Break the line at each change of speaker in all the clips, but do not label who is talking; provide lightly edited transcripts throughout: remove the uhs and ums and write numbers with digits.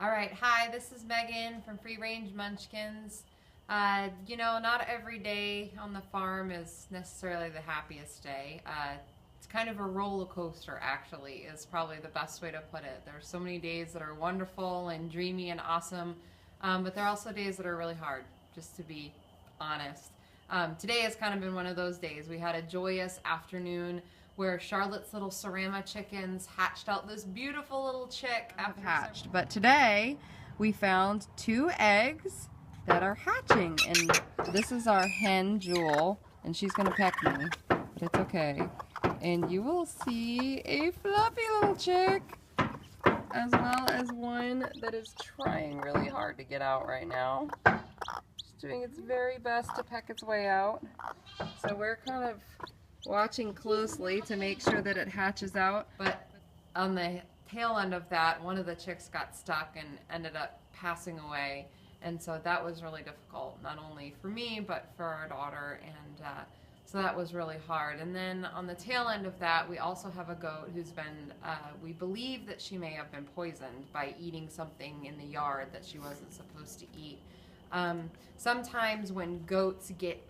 All right, hi, this is Megan from Free Range Munchkins. Not every day on the farm is necessarily the happiest day. It's kind of a roller coaster, actually, is probably the best way to put it. There's so many days that are wonderful and dreamy and awesome, but there are also days that are really hard, just to be honest. Today has kind of been one of those days. We had a joyous afternoon where Charlotte's little cerama chickens hatched out this beautiful little chick after hatched. But today we found 2 eggs that are hatching, and this is our hen Jewel, and she's gonna peck me, but it's okay. And you will see a fluffy little chick, as well as one that is trying really hard to get out right now. It's doing its very best to peck its way out. So we're kind of watching closely to make sure that it hatches out. But on the tail end of that, one of the chicks got stuck and ended up passing away. And so that was really difficult, not only for me, but for our daughter. And so that was really hard. And then on the tail end of that, we also have a goat who's been, we believe that she may have been poisoned by eating something in the yard that she wasn't supposed to eat. Sometimes when goats get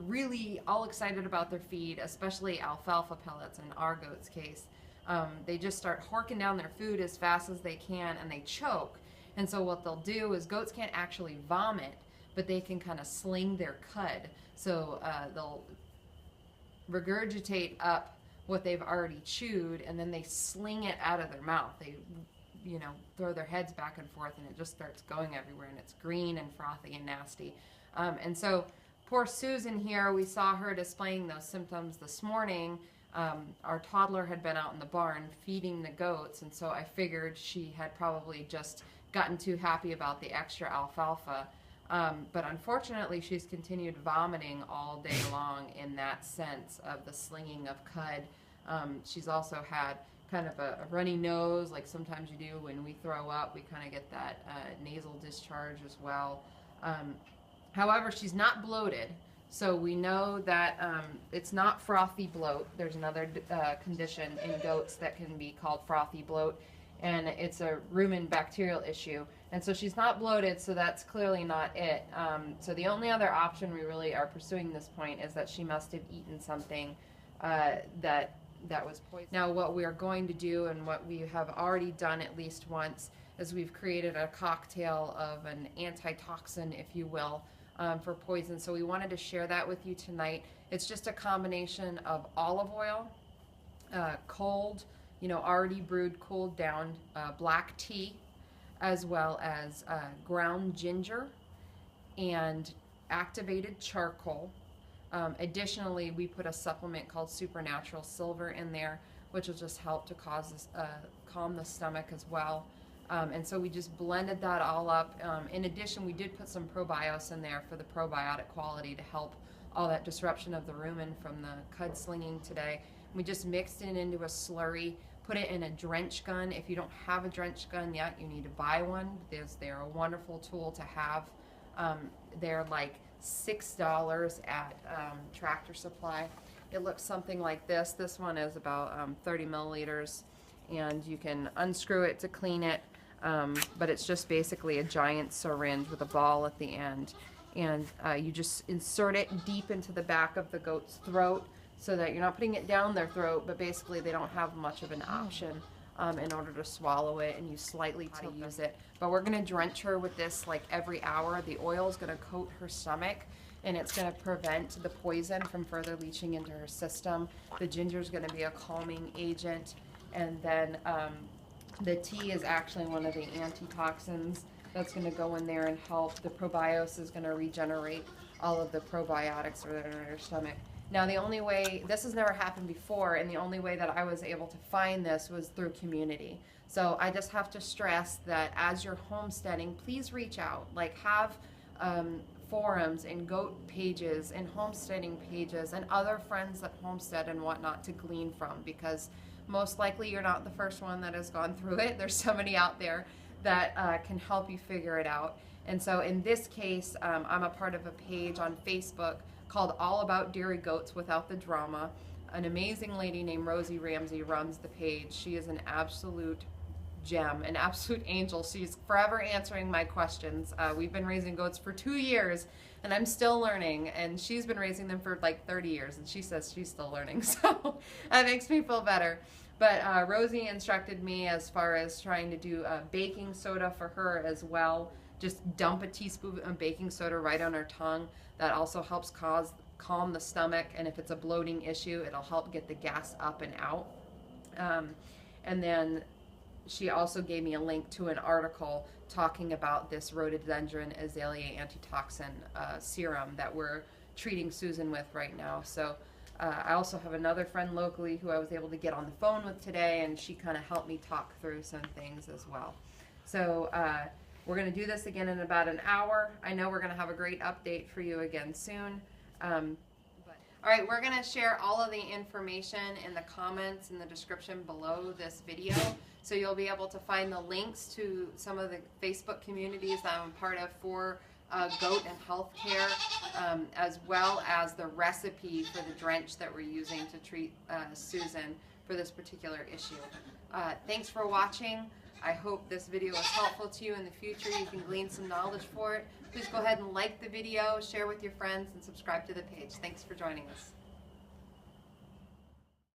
really all excited about their feed, especially alfalfa pellets in our goat's case, they just start horking down their food as fast as they can and they choke. And so what they'll do is goats can't actually vomit, but they can kind of sling their cud. So they'll regurgitate up what they've already chewed, and then they sling it out of their mouth. They, throw their heads back and forth, and it just starts going everywhere, and it's green and frothy and nasty. And so poor Susan here, we saw her displaying those symptoms this morning. Our toddler had been out in the barn feeding the goats, and so I figured she had probably just gotten too happy about the extra alfalfa. But unfortunately, she's continued vomiting all day long in that sense of the slinging of cud. She's also had kind of a runny nose, like sometimes you do when we throw up. We kind of get that nasal discharge as well. However, she's not bloated, so we know that it's not frothy bloat. There's another condition in goats that can be called frothy bloat, and it's a rumen bacterial issue. And so she's not bloated, so that's clearly not it. So the only other option we really are pursuing at this point is that she must have eaten something that was poison. Now what we are going to do, and what we have already done at least once, is we've created a cocktail of an antitoxin, if you will, for poison. So we wanted to share that with you tonight. It's just a combination of olive oil, cold, already brewed, cooled down black tea, as well as ground ginger and activated charcoal. Additionally, we put a supplement called Supernatural Silver in there, which will just help to calm the stomach as well. And so we just blended that all up. In addition, we did put some probios in there for the probiotic quality to help all that disruption of the rumen from the cud slinging today. We just mixed it into a slurry, put it in a drench gun. If you don't have a drench gun yet, you need to buy one. They're a wonderful tool to have. They're like $6 at Tractor Supply. It looks something like this. This one is about 30 milliliters, and you can unscrew it to clean it. But it's just basically a giant syringe with a ball at the end, and you just insert it deep into the back of the goat's throat, so that you're not putting it down their throat, but basically they don't have much of an option in order to swallow it, and you slightly tilt use it. But we're going to drench her with this like every hour. The oil is going to coat her stomach, and it's going to prevent the poison from further leaching into her system. The ginger is going to be a calming agent, and then the tea is actually one of the antitoxins that's going to go in there and help. The probios is going to regenerate all of the probiotics that are in her stomach. Now, the only way, this has never happened before, and the only way that I was able to find this was through community. So I just have to stress that as you're homesteading, please reach out. Like, have forums and goat pages and homesteading pages and other friends that homestead and whatnot to glean from, because most likely you're not the first one that has gone through it. There's somebody out there that can help you figure it out. And so in this case, I'm a part of a page on Facebook called All About Dairy Goats Without the Drama. An amazing lady named Rosie Ramsey runs the page. She is an absolute gem, an absolute angel. She's forever answering my questions. We've been raising goats for 2 years, and I'm still learning, and she's been raising them for like 30 years, and she says she's still learning, so that makes me feel better. But Rosie instructed me as far as trying to do baking soda for her as well. Just dump a teaspoon of baking soda right on her tongue. That also helps calm the stomach, and if it's a bloating issue, it'll help get the gas up and out. And then she also gave me a link to an article talking about this rhododendron azalea antitoxin serum that we're treating Susan with right now. So I also have another friend locally who I was able to get on the phone with today, and she kind of helped me talk through some things as well. So we're going to do this again in about an hour. I know we're going to have a great update for you again soon. All right, we're going to share all of the information in the comments in the description below this video. So you'll be able to find the links to some of the Facebook communities that I'm a part of for goat and healthcare, as well as the recipe for the drench that we're using to treat Susan for this particular issue. Thanks for watching. I hope this video was helpful to you in the future. You can glean some knowledge for it. Please go ahead and like the video, share with your friends, and subscribe to the page. Thanks for joining us.